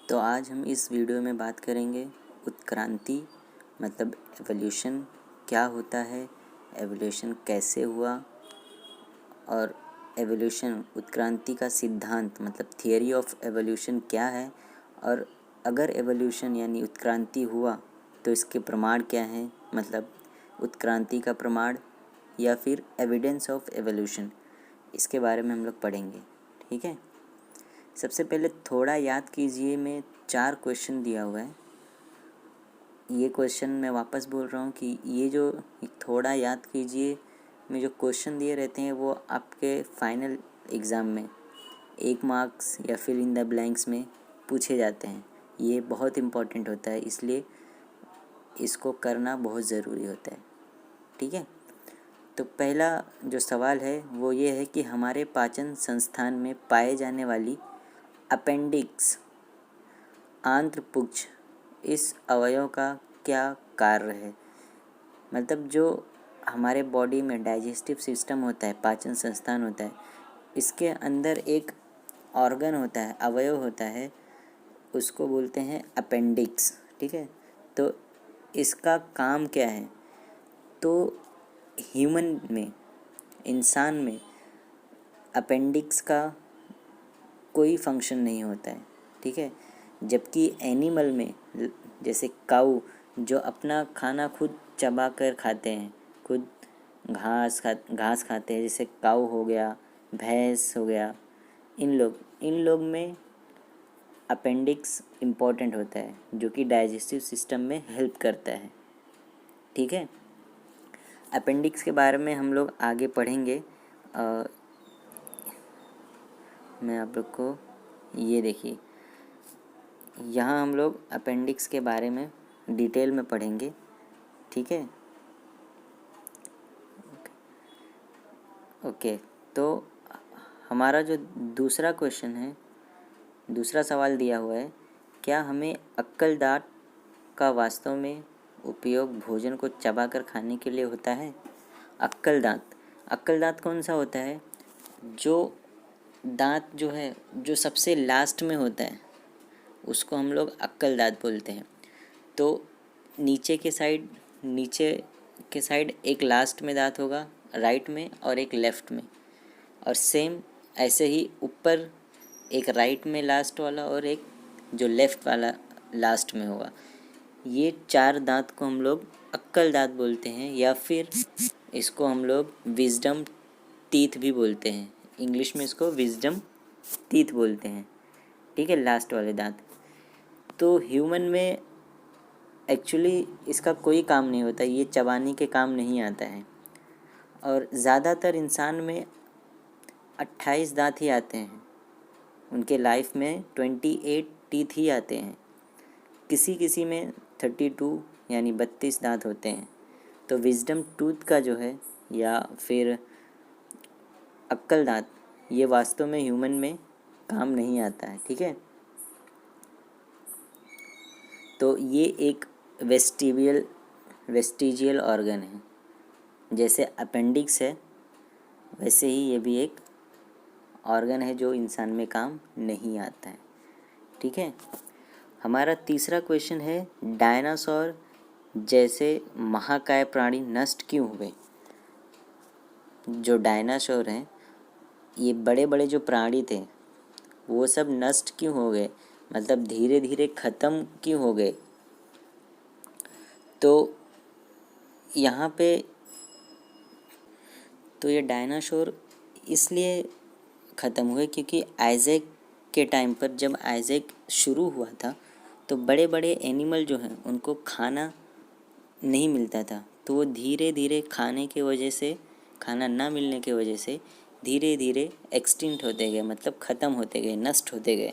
तो आज हम इस वीडियो में बात करेंगे उत्क्रांति मतलब एवोल्यूशन क्या होता है, एवोल्यूशन कैसे हुआ और एवोल्यूशन उत्क्रांति का सिद्धांत मतलब थियरी ऑफ एवोल्यूशन क्या है, और अगर एवोल्यूशन यानी उत्क्रांति हुआ तो इसके प्रमाण क्या हैं, मतलब उत्क्रांति का प्रमाण या फिर एविडेंस ऑफ एवोल्यूशन, इसके बारे में हम लोग पढ़ेंगे। ठीक है, सबसे पहले थोड़ा याद कीजिए, मैं 4 क्वेश्चन दिया हुआ है। ये क्वेश्चन मैं वापस बोल रहा हूँ कि ये जो थोड़ा याद कीजिए में जो क्वेश्चन दिए रहते हैं वो आपके फाइनल एग्ज़ाम में 1 मार्क्स या फिल इन द ब्लैंक्स में पूछे जाते हैं। ये बहुत इम्पोर्टेंट होता है, इसलिए इसको करना बहुत ज़रूरी होता है। ठीक है, तो पहला जो सवाल है वो ये है कि हमारे पाचन संस्थान में पाए जाने वाली अपेंडिक्स आंत्रपुच्छ इस अवयव का क्या कार्य है। मतलब जो हमारे बॉडी में डाइजेस्टिव सिस्टम होता है, पाचन संस्थान होता है, इसके अंदर एक ऑर्गन होता है, अवयव होता है, उसको बोलते हैं अपेंडिक्स। ठीक है, तो इसका काम क्या है। तो ह्यूमन में, इंसान में अपेंडिक्स का कोई फंक्शन नहीं होता है। ठीक है, जबकि एनिमल में जैसे काऊ जो अपना खाना खुद चबा कर खाते हैं, खुद घास खाते हैं, जैसे काऊ हो गया, भैंस हो गया, इन लोग में अपेंडिक्स इम्पोर्टेंट होता है जो कि डाइजेस्टिव सिस्टम में हेल्प करता है। ठीक है, अपेंडिक्स के बारे में हम लोग आगे पढ़ेंगे। मैं आप लोग को ये देखिए, यहाँ हम लोग अपेंडिक्स के बारे में डिटेल में पढ़ेंगे। ठीक है, ओके। तो हमारा जो दूसरा क्वेश्चन है, दूसरा सवाल दिया हुआ है, क्या हमें अक्कल दाँत का वास्तव में उपयोग भोजन को चबाकर खाने के लिए होता है। अक्कल दाँत कौन सा होता है। जो दाँत जो है जो सबसे लास्ट में होता है उसको हम लोग अक्कल दाँत बोलते हैं। तो नीचे के साइड एक लास्ट में दाँत होगा, राइट में, और एक लेफ़्ट में, और सेम ऐसे ही ऊपर एक राइट में लास्ट वाला और एक जो लेफ़्ट वाला लास्ट में होगा। ये 4 दाँत को हम लोग अक्कल दाँत बोलते हैं, या फिर इसको हम लोग विजडम टीथ भी बोलते हैं। इंग्लिश में इसको विजडम टीथ बोलते हैं। ठीक है, लास्ट वाले दाँत। तो ह्यूमन में एक्चुअली इसका कोई काम नहीं होता, ये चबाने के काम नहीं आता है। और ज़्यादातर इंसान में 28 दाँत ही आते हैं, उनके लाइफ में 28 टीथ ही आते हैं। किसी में 32 यानी 32 दांत होते हैं। तो विजडम टूथ का जो है या फिर अक्कल दांत, ये वास्तव में ह्यूमन में काम नहीं आता है। ठीक है, तो ये एक वेस्टिजियल ऑर्गन है। जैसे अपेंडिक्स है वैसे ही ये भी एक ऑर्गन है जो इंसान में काम नहीं आता है। ठीक है, हमारा तीसरा क्वेश्चन है, डायनासोर जैसे महाकाय प्राणी नष्ट क्यों हुए। जो डायनासोर हैं, ये बड़े बड़े जो प्राणी थे वो सब नष्ट क्यों हो गए, मतलब धीरे धीरे ख़त्म क्यों हो गए। तो यहाँ पे तो ये डायनासोर इसलिए ख़त्म हुए क्योंकि आइज़ैक के टाइम पर, जब आइज़ैक शुरू हुआ था, तो बड़े बड़े एनिमल जो हैं उनको खाना नहीं मिलता था। तो वो धीरे धीरे खाना ना मिलने की वजह से धीरे धीरे एक्सटिंक्ट होते गए, मतलब ख़त्म होते गए, नष्ट होते गए।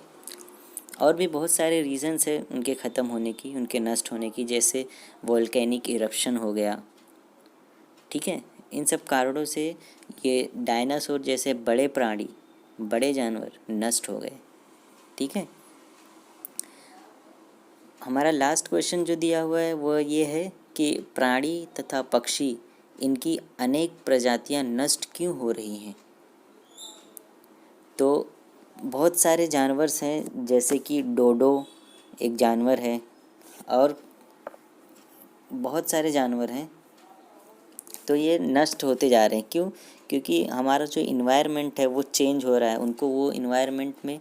और भी बहुत सारे रीज़न्स हैं उनके ख़त्म होने की, उनके नष्ट होने की, जैसे वोल्केनिक इरप्शन हो गया। ठीक है, इन सब कारणों से ये डायनासोर जैसे बड़े प्राणी, बड़े जानवर नष्ट हो गए। ठीक है, हमारा लास्ट क्वेश्चन जो दिया हुआ है वो ये है कि प्राणी तथा पक्षी, इनकी अनेक प्रजातियां नष्ट क्यों हो रही हैं। तो बहुत सारे जानवर हैं जैसे कि डोडो, एक जानवर है और बहुत सारे जानवर हैं, तो ये नष्ट होते जा रहे हैं। क्यों? क्योंकि हमारा जो इन्वायरमेंट है वो चेंज हो रहा है। उनको वो इन्वायरमेंट में,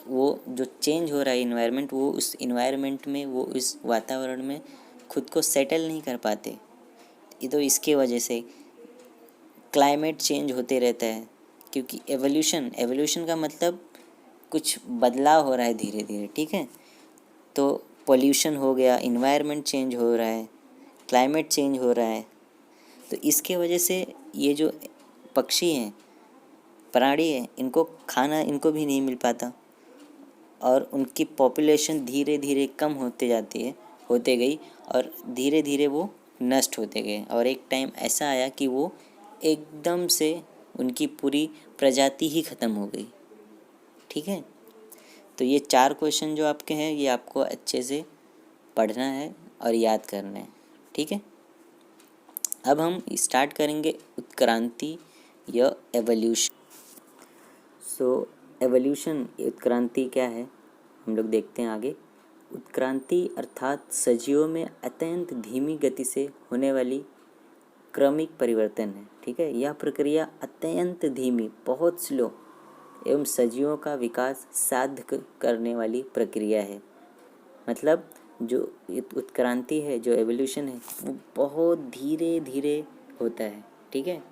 वो जो चेंज हो रहा है इन्वायरमेंट, वो उस इन्वायरमेंट में, वो इस वातावरण में खुद को सेटल नहीं कर पाते। ये तो इसके वजह से क्लाइमेट चेंज होते रहता है। क्योंकि एवोल्यूशन का मतलब कुछ बदलाव हो रहा है धीरे धीरे, ठीक है। तो पोल्यूशन हो गया, इन्वायरमेंट चेंज हो रहा है, क्लाइमेट चेंज हो रहा है, तो इसके वजह से ये जो पक्षी हैं, प्राणी हैं, इनको खाना इनको भी नहीं मिल पाता और उनकी पॉपुलेशन धीरे धीरे कम होते गई और धीरे धीरे वो नष्ट होते गए। और एक टाइम ऐसा आया कि वो एकदम से उनकी पूरी प्रजाति ही ख़त्म हो गई, ठीक है। तो ये 4 क्वेश्चन जो आपके हैं, ये आपको अच्छे से पढ़ना है और याद करना है, ठीक है। अब हम स्टार्ट करेंगे उत्क्रांति या एवोल्यूशन। सो एवोल्यूशन, उत्क्रांति क्या है, हम लोग देखते हैं आगे। उत्क्रांति अर्थात सजीवों में अत्यंत धीमी गति से होने वाली क्रमिक परिवर्तन है, ठीक है। यह प्रक्रिया अत्यंत धीमी, बहुत स्लो एवं सजीवों का विकास साध्य करने वाली प्रक्रिया है। मतलब जो उत्क्रांति है, जो एवोल्यूशन है, वो बहुत धीरे धीरे होता है, ठीक है।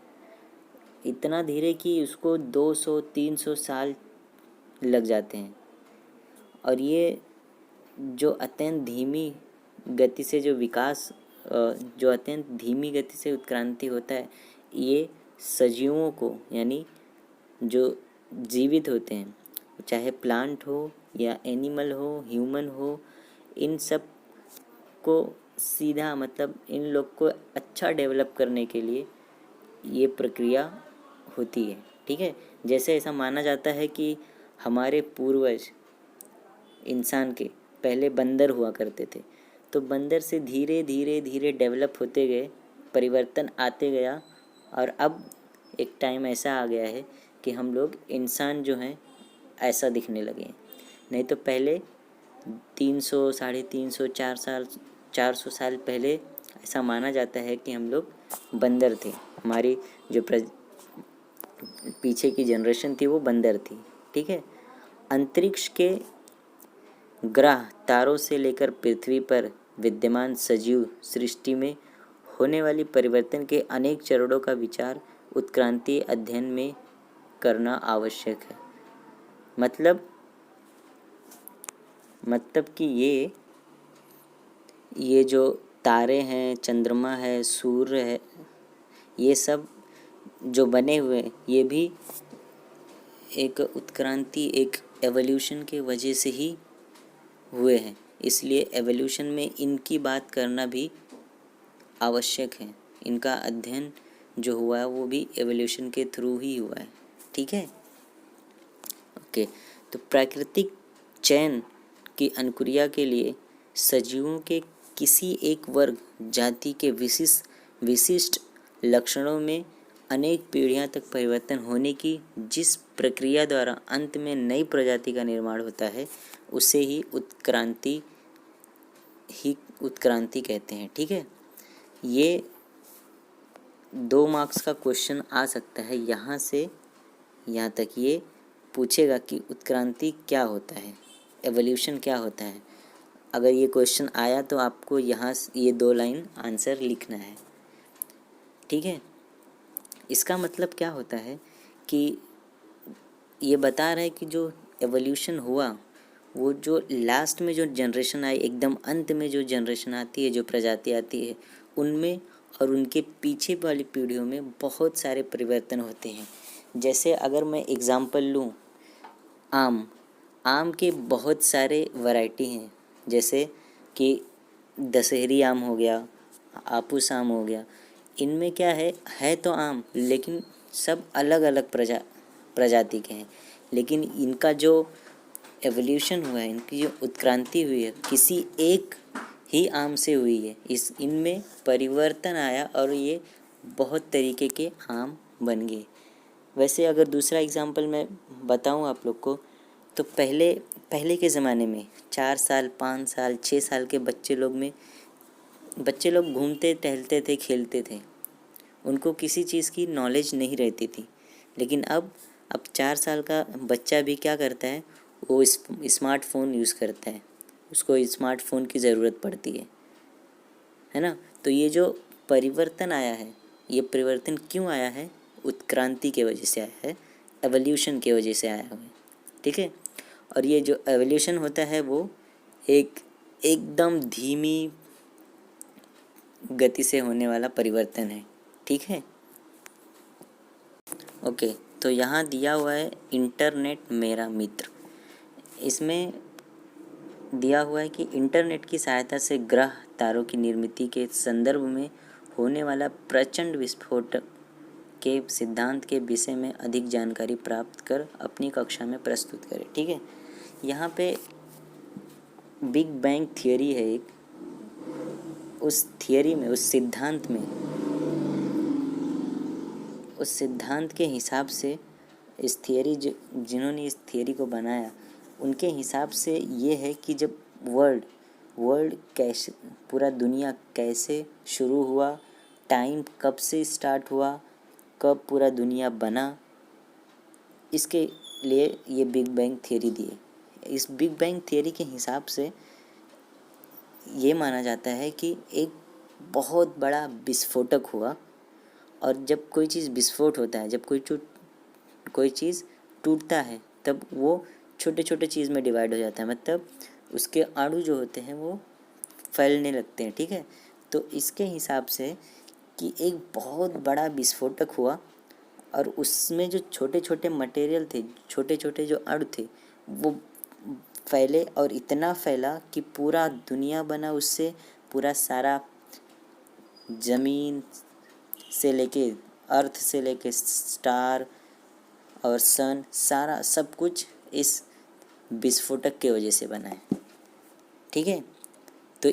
इतना धीरे कि उसको 200-300 साल लग जाते हैं। और ये जो अत्यंत धीमी गति से जो अत्यंत धीमी गति से उत्क्रांति होता है, ये सजीवों को, यानी जो जीवित होते हैं, चाहे प्लांट हो या एनिमल हो, ह्यूमन हो, इन सब को सीधा, मतलब इन लोग को अच्छा डेवलप करने के लिए ये प्रक्रिया होती है, ठीक है। जैसे ऐसा माना जाता है कि हमारे पूर्वज इंसान के पहले बंदर हुआ करते थे, तो बंदर से धीरे धीरे धीरे डेवलप होते गए, परिवर्तन आते गया और अब एक टाइम ऐसा आ गया है कि हम लोग इंसान जो हैं ऐसा दिखने लगे हैं। नहीं तो पहले 300, 350, 400 साल पहले ऐसा माना जाता है कि हम लोग बंदर थे। हमारी जो पीछे की जनरेशन थी वो बंदर थी, ठीक है। अंतरिक्ष के ग्रह, तारों से लेकर पृथ्वी पर विद्यमान सजीव सृष्टि में होने वाली परिवर्तन के अनेक चरणों का विचार उत्क्रांति अध्ययन में करना आवश्यक है। मतलब कि ये जो तारे हैं, चंद्रमा है, सूर्य है, ये सब जो बने हुए हैं, ये भी एक उत्क्रांति, एक एवोल्यूशन के वजह से ही हुए हैं। इसलिए एवोल्यूशन में इनकी बात करना भी आवश्यक है। इनका अध्ययन जो हुआ है वो भी एवोल्यूशन के थ्रू ही हुआ है, ठीक है। ओके, तो प्राकृतिक चयन की अनुक्रिया के लिए सजीवों के किसी एक वर्ग, जाति के विशिष्ट लक्षणों में अनेक पीढ़ियां तक परिवर्तन होने की जिस प्रक्रिया द्वारा अंत में नई प्रजाति का निर्माण होता है, उसे ही उत्क्रांति कहते हैं, ठीक है। ये 2 मार्क्स का क्वेश्चन आ सकता है, यहाँ से यहाँ तक ये पूछेगा कि उत्क्रांति क्या होता है, एवोल्यूशन क्या होता है। अगर ये क्वेश्चन आया तो आपको यहाँ ये 2 लाइन आंसर लिखना है, ठीक है। इसका मतलब क्या होता है कि ये बता रहा है कि जो एवोल्यूशन हुआ, वो जो लास्ट में जो जनरेशन आई, एकदम अंत में जो जनरेशन आती है, जो प्रजाति आती है, उनमें और उनके पीछे वाली पीढ़ियों में बहुत सारे परिवर्तन होते हैं। जैसे अगर मैं एग्ज़ाम्पल लूँ, आम के बहुत सारे वैरायटी हैं। जैसे कि दशहरी आम हो गया, आपूस आम हो गया। इनमें क्या है तो आम, लेकिन सब अलग अलग प्रजाति के हैं। लेकिन इनका जो एवोल्यूशन हुआ है, इनकी जो उत्क्रांति हुई है, किसी एक ही आम से हुई है। इनमें परिवर्तन आया और ये बहुत तरीके के आम बन गए। वैसे अगर दूसरा एग्जाम्पल मैं बताऊं आप लोग को, तो पहले पहले के ज़माने में 4 साल 5 साल 6 साल के बच्चे लोग घूमते टहलते थे, खेलते थे, उनको किसी चीज़ की नॉलेज नहीं रहती थी। लेकिन अब 4 साल का बच्चा भी क्या करता है, वो स्मार्टफ़ोन यूज़ करता है, उसको स्मार्टफ़ोन की ज़रूरत पड़ती है ना। तो ये जो परिवर्तन आया है, ये परिवर्तन क्यों आया है? उत्क्रांति के वजह से आया है, एवोल्यूशन के वजह से आया है, ठीक है। और ये जो एवोल्यूशन होता है वो एकदम धीमी गति से होने वाला परिवर्तन है, ठीक है। ओके, तो यहाँ दिया हुआ है इंटरनेट मेरा मित्र। इसमें दिया हुआ है कि इंटरनेट की सहायता से ग्रह तारों की निर्मित के संदर्भ में होने वाला प्रचंड विस्फोट के सिद्धांत के विषय में अधिक जानकारी प्राप्त कर अपनी कक्षा में प्रस्तुत करें, ठीक है। यहाँ पे बिग बैंग थियरी है एक, उस थियरी में, उस सिद्धांत के हिसाब से इस थियरी जिन्होंने इस थियरी को बनाया, उनके हिसाब से ये है कि जब वर्ल्ड कैसे, पूरा दुनिया कैसे शुरू हुआ, टाइम कब से स्टार्ट हुआ, कब पूरा दुनिया बना, इसके लिए ये बिग बैंग थियरी दिए। इस बिग बैंग थियरी के हिसाब से ये माना जाता है कि एक बहुत बड़ा विस्फोटक हुआ, और जब कोई चीज़ विस्फोट होता है, जब कोई चीज़ टूटता है, तब वो छोटे छोटे चीज़ में डिवाइड हो जाता है, मतलब उसके अणु जो होते हैं वो फैलने लगते हैं, ठीक है। तो इसके हिसाब से कि एक बहुत बड़ा विस्फोटक हुआ, और उसमें जो छोटे छोटे मटेरियल थे, छोटे छोटे जो अणु थे, वो फैले, और इतना फैला कि पूरा दुनिया बना उससे। पूरा सारा ज़मीन से लेके, अर्थ से लेके स्टार और सन, सारा सब कुछ इस विस्फोटक के वजह से बना है, ठीक है। तो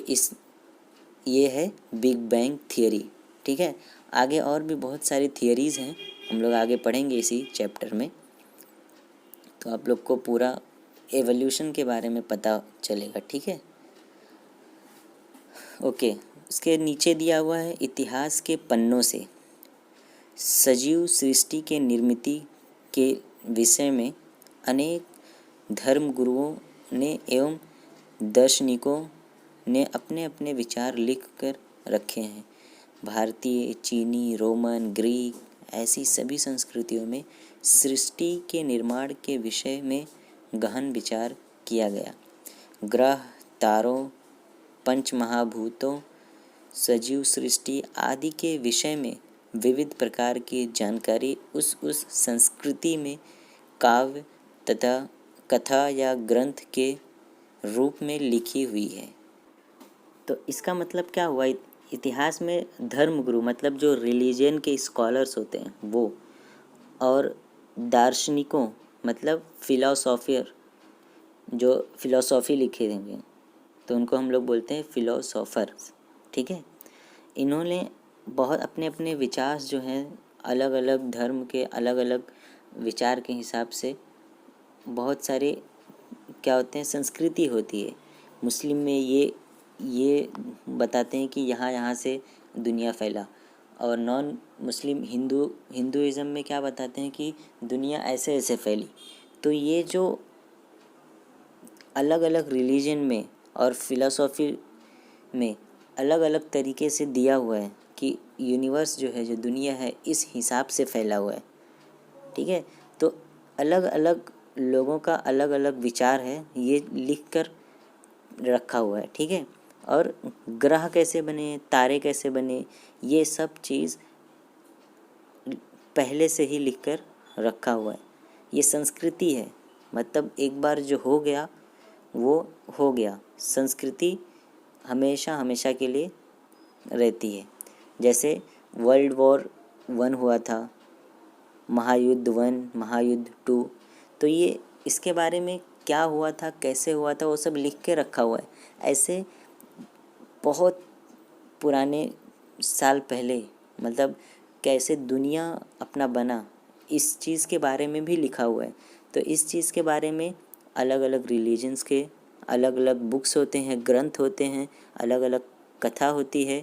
ये है बिग बैंग थियरी, ठीक है। आगे और भी बहुत सारी थियरीज़ हैं, हम लोग आगे पढ़ेंगे इसी चैप्टर में, तो आप लोग को पूरा एवोल्यूशन के बारे में पता चलेगा, ठीक है। ओके, उसके नीचे दिया हुआ है इतिहास के पन्नों से सजीव सृष्टि के निर्मित के विषय में अनेक धर्मगुरुओं ने एवं दार्शनिकों ने अपने अपने विचार लिख कर रखे हैं। भारतीय, चीनी, रोमन, ग्रीक, ऐसी सभी संस्कृतियों में सृष्टि के निर्माण के विषय में गहन विचार किया गया। ग्रह, तारों, पंचमहाभूतों, सजीव सृष्टि आदि के विषय में विविध प्रकार की जानकारी उस संस्कृति में काव्य तथा कथा या ग्रंथ के रूप में लिखी हुई है। तो इसका मतलब क्या हुआ? इतिहास में धर्मगुरु मतलब जो रिलीजन के स्कॉलर्स होते हैं वो, और दार्शनिकों मतलब फिलोसोफियर, जो फिलोसॉफी लिखे देंगे तो उनको हम लोग बोलते हैं फिलोसोफर्स, ठीक है। इन्होंने बहुत अपने अपने विचार जो हैं, अलग अलग धर्म के अलग अलग विचार के हिसाब से बहुत सारे क्या होते हैं, संस्कृति होती है। मुस्लिम में ये बताते हैं कि यहाँ से दुनिया फैला, और नॉन मुस्लिम हिंदुइज़म में क्या बताते हैं कि दुनिया ऐसे ऐसे फैली। तो ये जो अलग अलग रिलीजन में और फिलॉसफी में अलग अलग तरीके से दिया हुआ है कि यूनिवर्स जो है, जो दुनिया है, इस हिसाब से फैला हुआ है, ठीक है। तो अलग अलग लोगों का अलग अलग विचार है, ये लिख कर रखा हुआ है, ठीक है। और ग्रह कैसे बने, तारे कैसे बने, ये सब चीज़ पहले से ही लिख कर रखा हुआ है। ये संस्कृति है, मतलब एक बार जो हो गया वो हो गया। संस्कृति हमेशा हमेशा के लिए रहती है। जैसे वर्ल्ड वॉर 1 हुआ था, महायुद्ध 1, महायुद्ध 2, तो ये इसके बारे में क्या हुआ था, कैसे हुआ था, वो सब लिख के रखा हुआ है। ऐसे बहुत पुराने साल पहले, मतलब कैसे दुनिया अपना बना, इस चीज़ के बारे में भी लिखा हुआ है। तो इस चीज़ के बारे में अलग अलग रिलीजन्स के अलग अलग बुक्स होते हैं, ग्रंथ होते हैं, अलग अलग कथा होती है,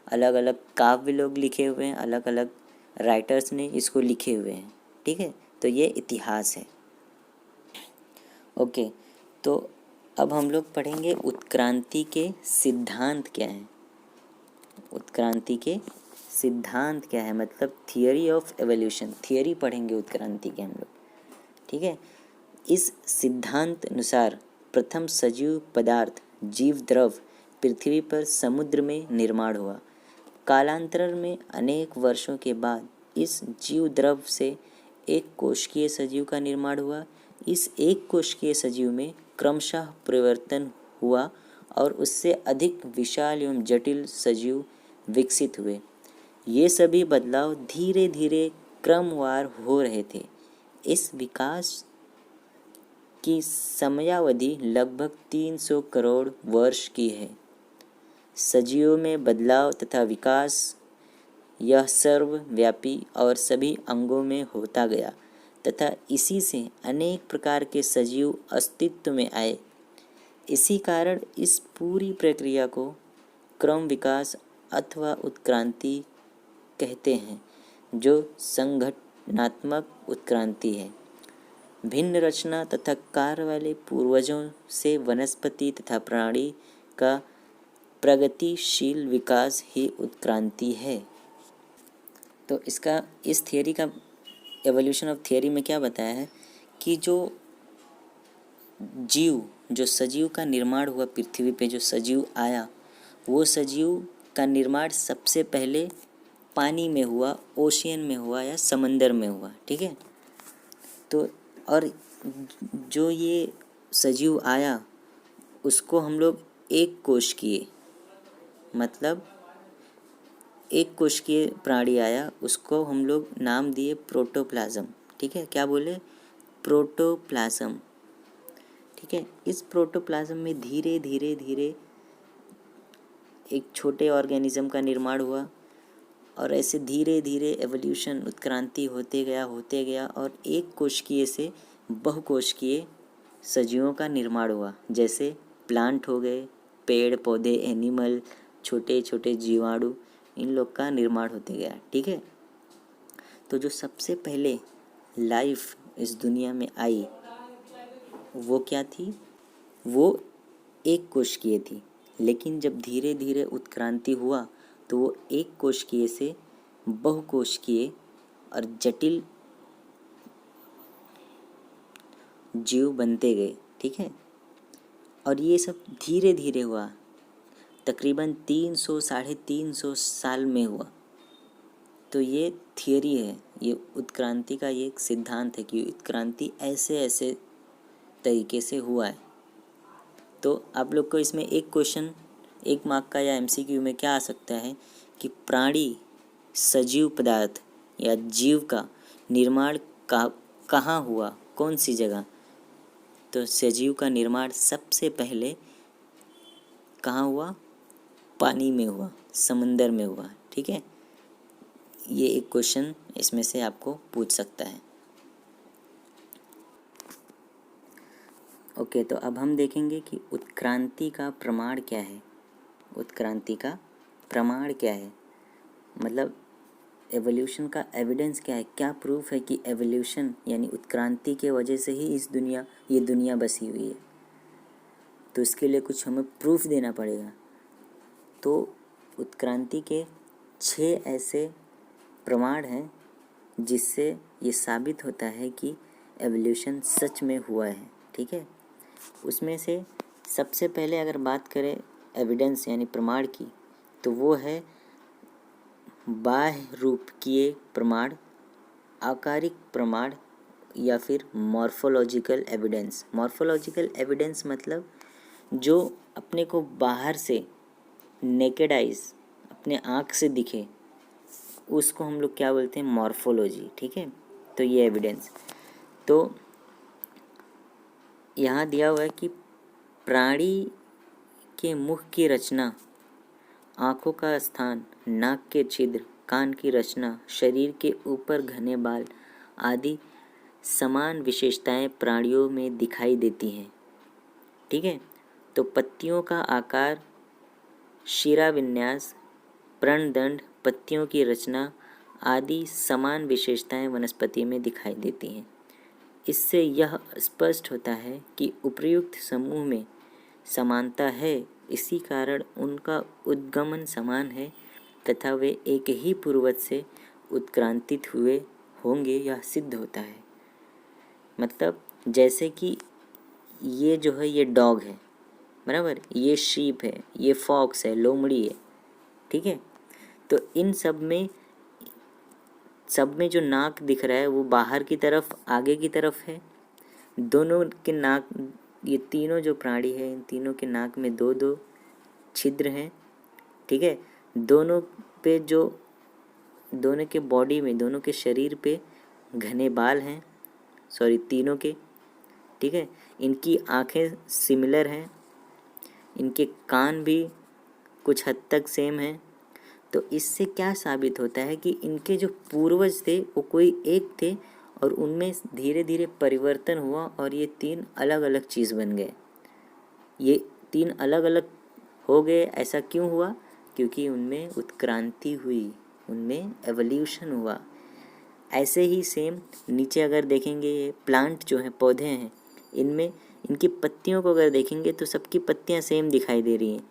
अलग अलग काव्य लोग लिखे हुए हैं, अलग अलग राइटर्स ने इसको लिखे हुए हैं। ठीक है, तो ये इतिहास है। ओके, तो अब हम लोग पढ़ेंगे उत्क्रांति के सिद्धांत क्या हैं। उत्क्रांति के सिद्धांत क्या है, मतलब थियरी ऑफ एवोल्यूशन, थियरी पढ़ेंगे उत्क्रांति के हम लोग। ठीक है, इस सिद्धांत अनुसार प्रथम सजीव पदार्थ जीव द्रव पृथ्वी पर समुद्र में निर्माण हुआ। कालांतर में अनेक वर्षों के बाद इस जीव द्रव से एक कोशिकीय सजीव का निर्माण हुआ। इस एक कोशिकीय सजीव में क्रमशः परिवर्तन हुआ और उससे अधिक विशाल एवं जटिल सजीव विकसित हुए। ये सभी बदलाव धीरे धीरे क्रमवार हो रहे थे। इस विकास की समयावधि लगभग 300 करोड़ वर्ष की है। सजीवों में बदलाव तथा विकास यह सर्वव्यापी और सभी अंगों में होता गया तथा इसी से अनेक प्रकार के सजीव अस्तित्व में आए। इसी कारण इस पूरी प्रक्रिया को क्रम विकास अथवा उत्क्रांति कहते हैं, जो संगठनात्मक उत्क्रांति है। भिन्न रचना तथा कार्य वाले पूर्वजों से वनस्पति तथा प्राणी का प्रगतिशील विकास ही उत्क्रांति है। तो इसका इस थियरी का एवोल्यूशन ऑफ थियरी में क्या बताया है कि जो सजीव का निर्माण हुआ, पृथ्वी पे जो सजीव आया, वो सजीव का निर्माण सबसे पहले पानी में हुआ, ओशियन में हुआ या समंदर में हुआ। ठीक है, तो और जो ये सजीव आया उसको हम लोग एक कोशिकीय, मतलब एक कोशिकीय प्राणी आया, उसको हम लोग नाम दिए प्रोटोप्लाज्म। ठीक है, क्या बोले? प्रोटोप्लाज्म। ठीक है, इस प्रोटोप्लाज्म में धीरे धीरे धीरे एक छोटे ऑर्गेनिज्म का निर्माण हुआ और ऐसे धीरे धीरे एवोल्यूशन उत्क्रांति होते गया और एक कोशिकीय से बहुकोशिकीय सजीवों का निर्माण हुआ। जैसे प्लांट हो गए, पेड़ पौधे, एनिमल, छोटे छोटे जीवाणु, इन लोग का निर्माण होते गया। ठीक है, तो जो सबसे पहले लाइफ इस दुनिया में आई वो क्या थी? वो एक कोशिकीय थी। लेकिन जब धीरे धीरे उत्क्रांति हुआ तो वो एक कोशिकीय से बहुकोशिकीय और जटिल जीव बनते गए। ठीक है, और ये सब धीरे धीरे हुआ, तकरीबन 300-350 साल में हुआ। तो ये थियरी है, ये उत्क्रांति का ये एक सिद्धांत है कि उत्क्रांति ऐसे ऐसे तरीके से हुआ है। तो आप लोग को इसमें एक क्वेश्चन 1 मार्क का या एमसीक्यू में क्या आ सकता है कि प्राणी, सजीव पदार्थ या जीव का निर्माण कहाँ हुआ, कौन सी जगह? तो सजीव का निर्माण सबसे पहले कहाँ हुआ? पानी में हुआ, समंदर में हुआ। ठीक है, ये एक क्वेश्चन इसमें से आपको पूछ सकता है। ओके, तो अब हम देखेंगे कि उत्क्रांति का प्रमाण क्या है। उत्क्रांति का प्रमाण क्या है, मतलब एवोल्यूशन का एविडेंस क्या है, क्या प्रूफ है कि एवोल्यूशन यानी उत्क्रांति के वजह से ही ये दुनिया बसी हुई है। तो इसके लिए कुछ हमें प्रूफ देना पड़ेगा। तो उत्क्रांति के 6 ऐसे प्रमाण हैं जिससे ये साबित होता है कि एवोल्यूशन सच में हुआ है। ठीक है, उसमें से सबसे पहले अगर बात करें एविडेंस यानी प्रमाण की, तो वो है बाह्य रूपकीय प्रमाण, आकारिक प्रमाण या फिर मॉर्फोलॉजिकल एविडेंस। मॉर्फोलॉजिकल एविडेंस मतलब जो अपने को बाहर से नेकेड आइज, अपने आँख से दिखे, उसको हम लोग क्या बोलते हैं? मॉर्फोलॉजी। ठीक है, तो ये एविडेंस। तो यहाँ दिया हुआ है कि प्राणी के मुख की रचना, आँखों का स्थान, नाक के छिद्र, कान की रचना, शरीर के ऊपर घने बाल आदि समान विशेषताएं प्राणियों में दिखाई देती हैं। ठीक है, तो पत्तियों का आकार, शिरा विन्यास, पर्णदंड, पत्तियों की रचना आदि समान विशेषताएं वनस्पति में दिखाई देती हैं। इससे यह स्पष्ट होता है कि उपर्युक्त समूह में समानता है, इसी कारण उनका उद्गमन समान है तथा वे एक ही पूर्वज से उत्क्रांतित हुए होंगे, यह सिद्ध होता है। मतलब जैसे कि ये जो है ये डॉग है, बराबर, ये शीप है, ये फॉक्स है, लोमड़ी है। ठीक है, तो इन सब में जो नाक दिख रहा है वो बाहर की तरफ, आगे की तरफ है। दोनों के नाक, ये तीनों जो प्राणी है इन तीनों के नाक में दो दो छिद्र हैं। ठीक है, दोनों पे जो, दोनों के बॉडी में, दोनों के शरीर पे घने बाल हैं, सॉरी तीनों के। ठीक है, इनकी आंखें सिमिलर हैं, इनके कान भी कुछ हद तक सेम हैं। तो इससे क्या साबित होता है कि इनके जो पूर्वज थे वो कोई एक थे और उनमें धीरे धीरे परिवर्तन हुआ और ये तीन अलग अलग चीज़ बन गए। ये तीन अलग अलग हो गए, ऐसा क्यों हुआ? क्योंकि उनमें उत्क्रांति हुई, उनमें एवोल्यूशन हुआ। ऐसे ही सेम नीचे अगर देखेंगे, ये प्लांट जो हैं, पौधे हैं, इनमें इनकी पत्तियों को अगर देखेंगे तो सबकी पत्तियां सेम दिखाई दे रही हैं।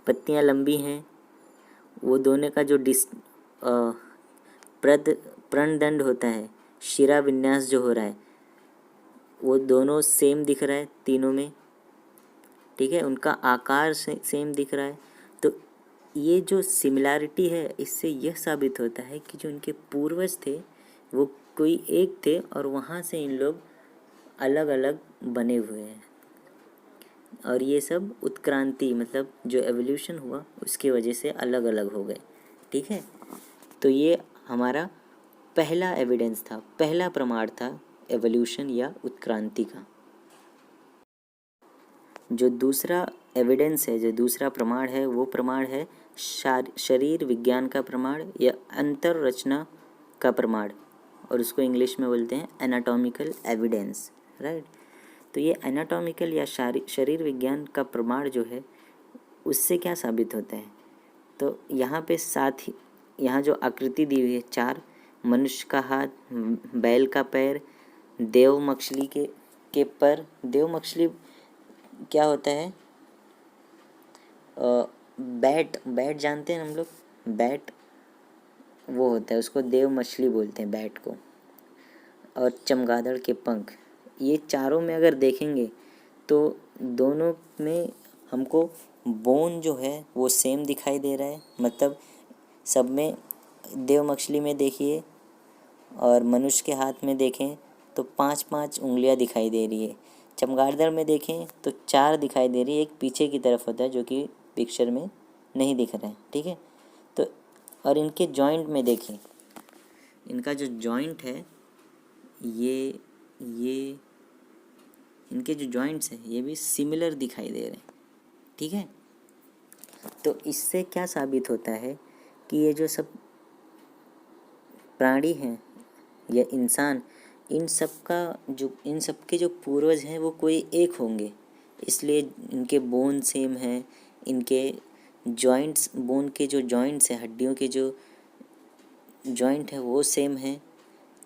पत्तियां लंबी हैं, वो दोनों का जो पर्णदंड होता है, शिरा विन्यास जो हो रहा है, वो दोनों सेम दिख रहा है तीनों में। ठीक है, उनका आकार सेम दिख रहा है। तो ये जो सिमिलैरिटी है, इससे यह साबित होता है कि जो इनके पूर्वज थे वो कोई एक थे और वहाँ से इन लोग अलग अलग बने हुए हैं। और ये सब उत्क्रांति, मतलब जो एवोल्यूशन हुआ उसकी वजह से अलग अलग हो गए। ठीक है, तो ये हमारा पहला एविडेंस था, पहला प्रमाण था एवोल्यूशन या उत्क्रांति का। जो दूसरा एविडेंस है, जो दूसरा प्रमाण है, वो प्रमाण है शरीर विज्ञान का प्रमाण या अंतर रचना का प्रमाण, और उसको इंग्लिश में बोलते हैं एनाटॉमिकल एविडेंस, राइट। तो ये एनाटॉमिकल या शरीर विज्ञान का प्रमाण जो है, उससे क्या साबित होता है? तो यहाँ पे साथ ही, यहाँ जो आकृति दी हुई है, चार, मनुष्य का हाथ, बैल का पैर, देव मछली के पर। देव मछली क्या होता है? बैट जानते हैं हम लोग, बैट वो होता है, उसको देव मछली बोलते हैं बैट को। और चमगादड़ के पंख, ये चारों में अगर देखेंगे तो दोनों में हमको बोन जो है वो सेम दिखाई दे रहा है। मतलब सब में, देव मछली में देखिए और मनुष्य के हाथ में देखें तो 5-5 उंगलियां दिखाई दे रही है। चमगादड़ में देखें तो 4 दिखाई दे रही है, एक पीछे की तरफ होता है जो कि पिक्चर में नहीं दिख रहा है। ठीक है, तो और इनके जॉइंट में देखें, इनका जो जॉइंट है, ये इनके जो जॉइंट्स हैं ये भी सिमिलर दिखाई दे रहे हैं। ठीक है, तो इससे क्या साबित होता है कि ये जो सब प्राणी हैं या इंसान, इन सब के जो पूर्वज हैं वो कोई एक होंगे, इसलिए इनके बोन सेम हैं, इनके जॉइंट्स, बोन के जो जॉइंट्स हैं, हड्डियों के जो जॉइंट है वो सेम हैं।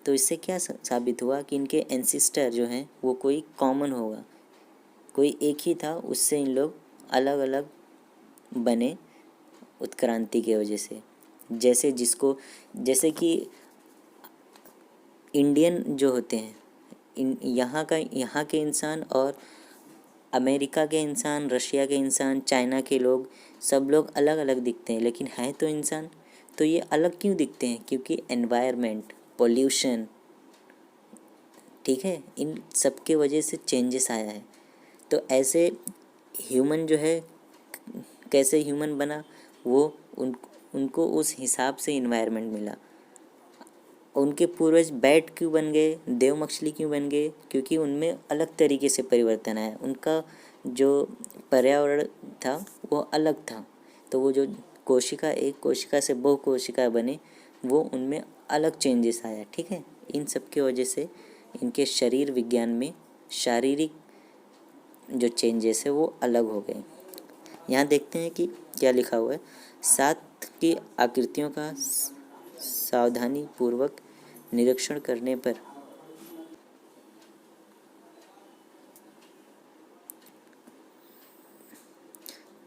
तो इससे क्या साबित हुआ कि इनके एंसिस्टर जो हैं वो कोई कॉमन होगा, कोई एक ही था, उससे इन लोग अलग अलग बने उत्क्रांति की वजह से। जैसे कि इंडियन जो होते हैं, यहाँ के इंसान और अमेरिका के इंसान, रशिया के इंसान, चाइना के लोग, सब लोग अलग अलग दिखते हैं, लेकिन हैं तो इंसान। तो ये अलग क्यों दिखते हैं? क्योंकि एनवायरनमेंट, पोल्यूशन, ठीक है, इन सब के वजह से चेंजेस आया है। तो ऐसे ह्यूमन जो है, कैसे ह्यूमन बना, वो उनको उस हिसाब से इन्वायरमेंट मिला। उनके पूर्वज बैट क्यों बन गए, देव मछली क्यों बन गए? क्योंकि उनमें अलग तरीके से परिवर्तन आया, उनका जो पर्यावरण था वो अलग था। तो वो जो कोशिका, एक कोशिका से बहु कोशिका बने, वो उनमें अलग चेंजेस आया। ठीक है, इन सब की वजह से इनके शरीर विज्ञान में शारीरिक जो चेंजेस है वो अलग हो गए। यहाँ देखते हैं कि क्या लिखा हुआ है। 7 की आकृतियों का सावधानी पूर्वक निरीक्षण करने पर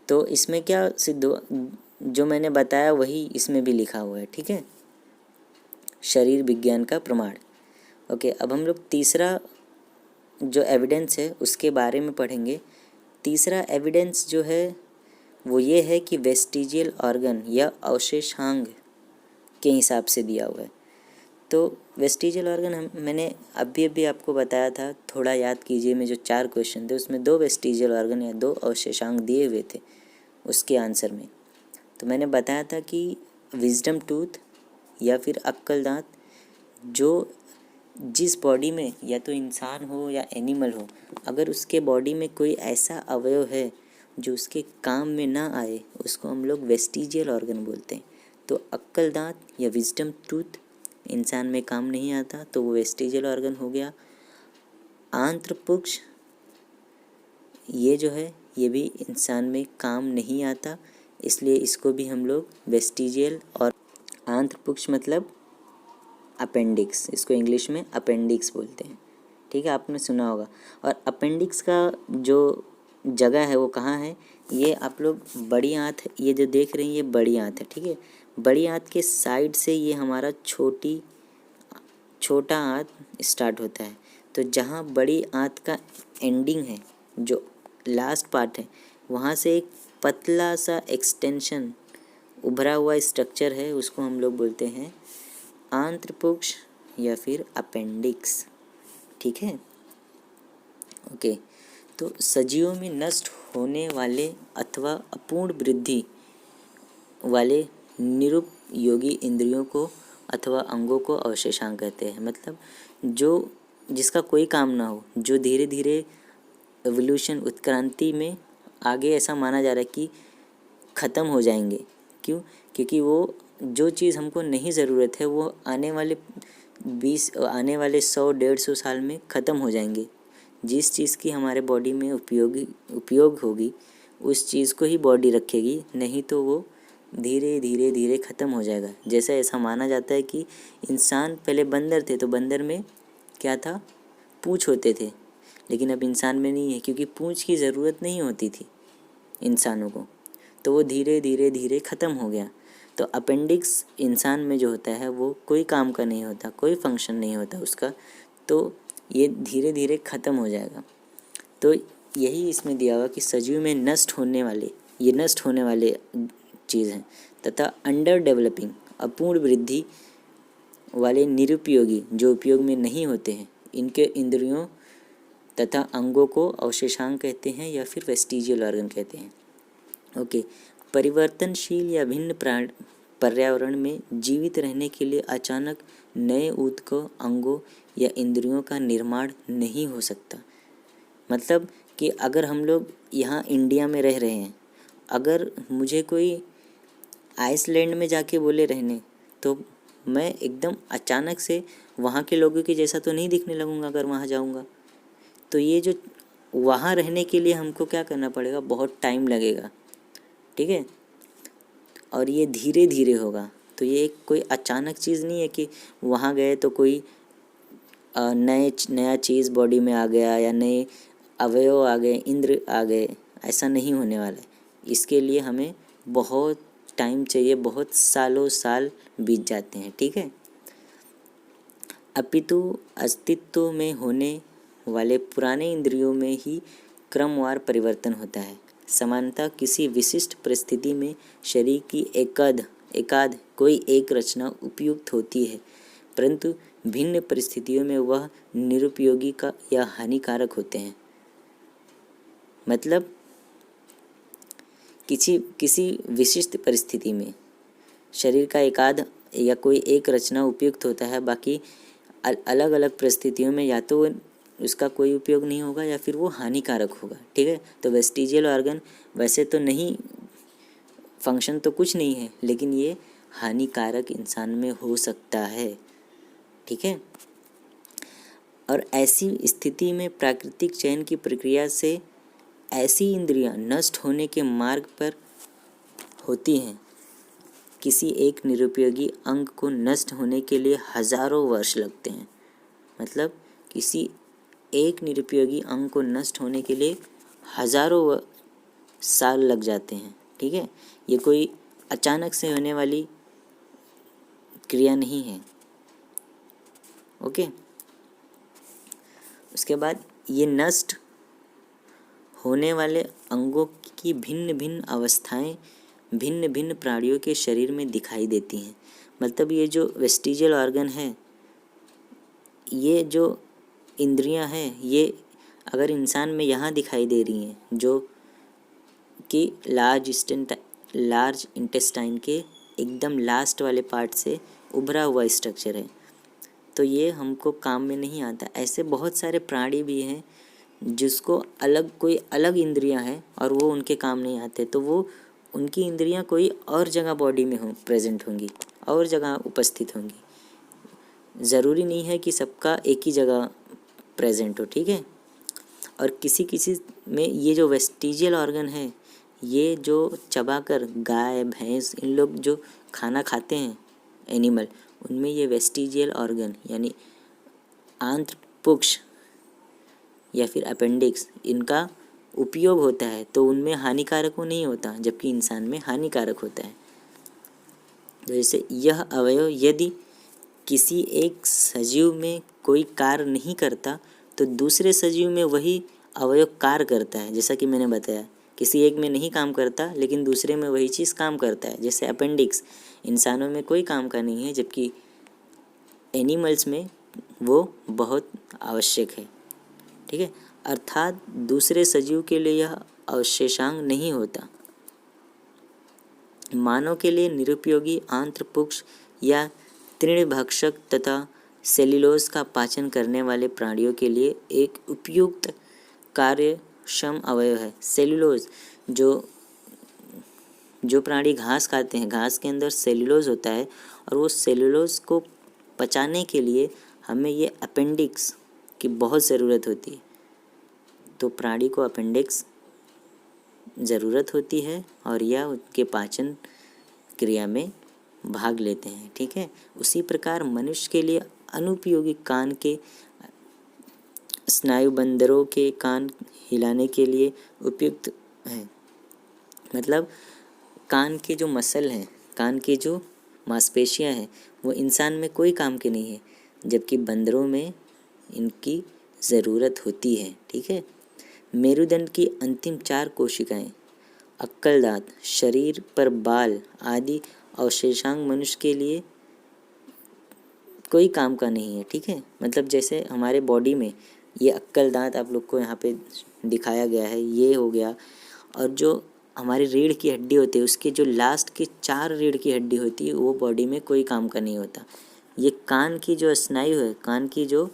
तो इसमें क्या सिद्ध हुआ, जो मैंने बताया वही इसमें भी लिखा हुआ है, ठीक है, शरीर विज्ञान का प्रमाण। ओके, अब हम लोग तीसरा जो एविडेंस है उसके बारे में पढ़ेंगे। तीसरा एविडेंस जो है वो ये है कि वेस्टिजियल ऑर्गन या अवशेषांग के हिसाब से दिया हुआ है। तो वेस्टिजियल ऑर्गन मैंने अभी आपको बताया था, थोड़ा याद कीजिए। में जो 4 क्वेश्चन थे उसमें 2 वेस्टिजियल ऑर्गन या 2 अवशेषांग दिए हुए थे उसके आंसर में। तो मैंने बताया था कि विजडम टूथ या फिर अक्कल दांत, जो जिस बॉडी में या तो इंसान हो या एनिमल हो, अगर उसके बॉडी में कोई ऐसा अवयव है जो उसके काम में ना आए उसको हम लोग वेस्टिजियल ऑर्गन बोलते हैं। तो अक्कल दांत या विजडम टूथ इंसान में काम नहीं आता तो वो वेस्टिजियल ऑर्गन हो गया। आंत्रपुच्छ ये जो है ये भी इंसान में काम नहीं आता, इसलिए इसको भी हम लोग वेस्टिजियल और आंत्रपुच्छ मतलब अपेंडिक्स, इसको इंग्लिश में अपेंडिक्स बोलते हैं, ठीक है, आपने सुना होगा। और अपेंडिक्स का जो जगह है वो कहाँ है, ये आप लोग बड़ी आंत, ये जो देख रही हैं ये बड़ी आंत है, ठीक है। बड़ी आंत के साइड से ये हमारा छोटा आंत स्टार्ट होता है। तो जहाँ बड़ी आंत का एंडिंग है, जो लास्ट पार्ट है, वहाँ से एक पतला सा एक्सटेंशन उभरा हुआ स्ट्रक्चर है, उसको हम लोग बोलते हैं आंत्रपुच्छ या फिर अपेंडिक्स, ठीक है। ओके, तो सजीवों में नष्ट होने वाले अथवा अपूर्ण वृद्धि वाले निरुपयोगी इंद्रियों को अथवा अंगों को अवशेषांग कहते हैं। मतलब जो जिसका कोई काम ना हो, जो धीरे धीरे एवोल्यूशन उत्क्रांति में आगे ऐसा माना जा रहा है कि ख़त्म हो जाएंगे। क्यों? क्योंकि वो जो चीज़ हमको नहीं ज़रूरत है वो आने वाले 100-150 साल में ख़त्म हो जाएंगे। जिस चीज़ की हमारे बॉडी में उपयोग होगी उस चीज़ को ही बॉडी रखेगी, नहीं तो वो धीरे धीरे धीरे ख़त्म हो जाएगा। जैसे ऐसा माना जाता है कि इंसान पहले बंदर थे तो बंदर में क्या था, पूँछ होते थे, लेकिन अब इंसान में नहीं है क्योंकि पूँछ की ज़रूरत नहीं होती थी इंसानों को, तो वो धीरे धीरे धीरे ख़त्म हो गया। तो अपेंडिक्स इंसान में जो होता है वो कोई काम का नहीं होता, कोई फंक्शन नहीं होता उसका, तो ये धीरे धीरे ख़त्म हो जाएगा। तो यही इसमें दिया हुआ कि सजीव में नष्ट होने वाले चीज़ हैं, तथा अंडर डेवलपिंग अपूर्ण वृद्धि वाले निरुपयोगी जो उपयोग में नहीं होते हैं, इनके इंद्रियों तथा अंगों को अवशेषांग कहते हैं या फिर वेस्टिजियल ऑर्गन कहते हैं। ओके, परिवर्तनशील या भिन्न पर्यावरण में जीवित रहने के लिए अचानक नए ऊतकों, अंगों या इंद्रियों का निर्माण नहीं हो सकता। मतलब कि अगर हम लोग यहाँ इंडिया में रह रहे हैं, अगर मुझे कोई आइसलैंड में जाके बोले रहने, तो मैं एकदम अचानक से वहाँ के लोगों के जैसा तो नहीं दिखने लगूँगा अगर वहाँ जाऊँगा। तो ये जो वहाँ रहने के लिए हमको क्या करना पड़ेगा, बहुत टाइम लगेगा, ठीक है, और ये धीरे धीरे होगा। तो ये कोई अचानक चीज़ नहीं है कि वहाँ गए तो कोई नया चीज़ बॉडी में आ गया या नए अवयव आ गए, इंद्र आ गए, ऐसा नहीं होने वाला है। इसके लिए हमें बहुत टाइम चाहिए, बहुत सालों साल बीत जाते हैं, ठीक है। अपितु अस्तित्व में होने वाले पुराने इंद्रियों में ही क्रमवार परिवर्तन होता है। समानतः किसी विशिष्ट परिस्थिति में शरीर की एकाध कोई एक रचना उपयुक्त होती है, परंतु भिन्न परिस्थितियों में वह निरुपयोगी का या हानिकारक होते हैं। मतलब किसी विशिष्ट परिस्थिति में शरीर का एकाध या कोई एक रचना उपयुक्त होता है, बाकी अलग अलग परिस्थितियों में या तो उसका कोई उपयोग नहीं होगा या फिर वो हानिकारक होगा, ठीक है। तो वेस्टिजियल ऑर्गन वैसे तो नहीं, फंक्शन तो कुछ नहीं है, लेकिन ये हानिकारक इंसान में हो सकता है, ठीक है। और ऐसी स्थिति में प्राकृतिक चयन की प्रक्रिया से ऐसी इंद्रियां नष्ट होने के मार्ग पर होती हैं। किसी एक निरुपयोगी अंग को नष्ट होने के लिए हजारों वर्ष लगते हैं। मतलब किसी एक निरुपयोगी अंग को नष्ट होने के लिए हजारों साल लग जाते हैं। ठीक है, ये कोई अचानक से होने वाली क्रिया नहीं है। ओके, उसके बाद ये नष्ट होने वाले अंगों की भिन्न भिन्न अवस्थाएं भिन्न भिन्न प्राणियों के शरीर में दिखाई देती हैं। मतलब ये जो वेस्टिजियल ऑर्गन है, ये जो इंद्रियां हैं, ये अगर इंसान में यहाँ दिखाई दे रही हैं, जो कि लार्ज इंटेस्टाइन के एकदम लास्ट वाले पार्ट से उभरा हुआ स्ट्रक्चर है, तो ये हमको काम में नहीं आता। ऐसे बहुत सारे प्राणी भी हैं जिसको कोई अलग इंद्रियां हैं और वो उनके काम नहीं आते, तो वो उनकी इंद्रियां कोई और जगह बॉडी में प्रेजेंट होंगी, और जगह उपस्थित होंगी। ज़रूरी नहीं है कि सबका एक ही जगह प्रेजेंट हो। ठीक है, और किसी किसी में ये जो वेस्टिजियल ऑर्गन है, ये जो चबाकर गाय भैंस इन लोग जो खाना खाते हैं एनिमल, उनमें ये वेस्टिजियल ऑर्गन यानी आंत्र पुक्ष या फिर अपेंडिक्स, इनका उपयोग होता है, तो उनमें हानिकारक नहीं होता, जबकि इंसान में हानिकारक होता है। जैसे यह अवयव यदि किसी एक सजीव में कोई कार्य नहीं करता तो दूसरे सजीव में वही अवयव कार्य करता है। जैसा कि मैंने बताया, किसी एक में नहीं काम करता लेकिन दूसरे में वही चीज़ काम करता है। जैसे अपेंडिक्स इंसानों में कोई काम का नहीं है, जबकि एनिमल्स में वो बहुत आवश्यक है। ठीक है, अर्थात दूसरे सजीव के लिए यह अवशेषांग नहीं होता। मानव के लिए निरुपयोगी आंत्रपुक्ष या तृणभक्षक तथा सेल्यूलोज का पाचन करने वाले प्राणियों के लिए एक उपयुक्त कार्यक्षम अवयव है। सेल्यूलोज, जो प्राणी घास खाते हैं, घास के अंदर सेल्यूलोज होता है, और वो सेल्यूलोज को पचाने के लिए हमें ये अपेंडिक्स की बहुत ज़रूरत होती है। तो प्राणी को अपेंडिक्स ज़रूरत होती है और यह उनके पाचन क्रिया में भाग लेते हैं। ठीक है, उसी प्रकार मनुष्य के लिए अनुपयोगी कान के स्नायुबंदरों के कान हिलाने के लिए उपयुक्त है। मतलब कान के जो मसल हैं, कान की जो मांसपेशियां हैं, वो इंसान में कोई काम के नहीं है, जबकि बंदरों में इनकी ज़रूरत होती है। ठीक है, मेरुदंड की अंतिम 4 कोशिकाएं, अक्कल दांत, शरीर पर बाल आदि अवशेषांग मनुष्य के लिए कोई काम का नहीं है। ठीक है, मतलब जैसे हमारे बॉडी में ये अक्कल दांत आप लोग को यहाँ पे दिखाया गया है, ये हो गया, और जो हमारी रीढ़ की हड्डी होती है, उसके जो लास्ट की 4 रीढ़ की हड्डी होती है, वो बॉडी में कोई काम का नहीं होता। ये कान की जो स्नायु है, कान की जो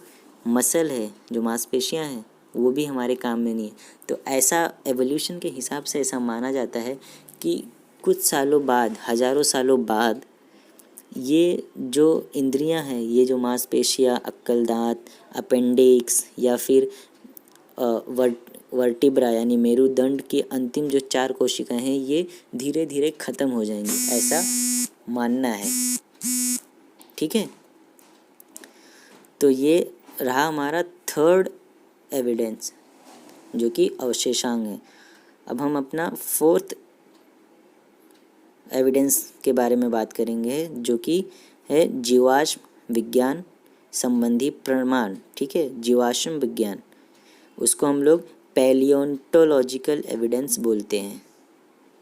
मसल है, जो मांसपेशियाँ हैं, वो भी हमारे काम में नहीं है। तो ऐसा एवोल्यूशन के हिसाब से ऐसा माना जाता है कि कुछ सालों बाद, हज़ारों सालों बाद, ये जो इंद्रियां हैं, ये जो मांसपेशियाँ, अक्कल दांत, अपेंडिक्स या फिर वर्टिब्रा यानी मेरुदंड की अंतिम जो 4 कोशिकाएं हैं, ये धीरे धीरे ख़त्म हो जाएंगी, ऐसा मानना है। ठीक है, तो ये रहा हमारा 3rd एविडेंस, जो कि अवशेषांग है। अब हम अपना 4th एविडेंस के बारे में बात करेंगे, जो कि है जीवाश्म विज्ञान संबंधी प्रमाण। ठीक है, जीवाश्म विज्ञान, उसको हम लोग पैलियोंटोलॉजिकल एविडेंस बोलते हैं।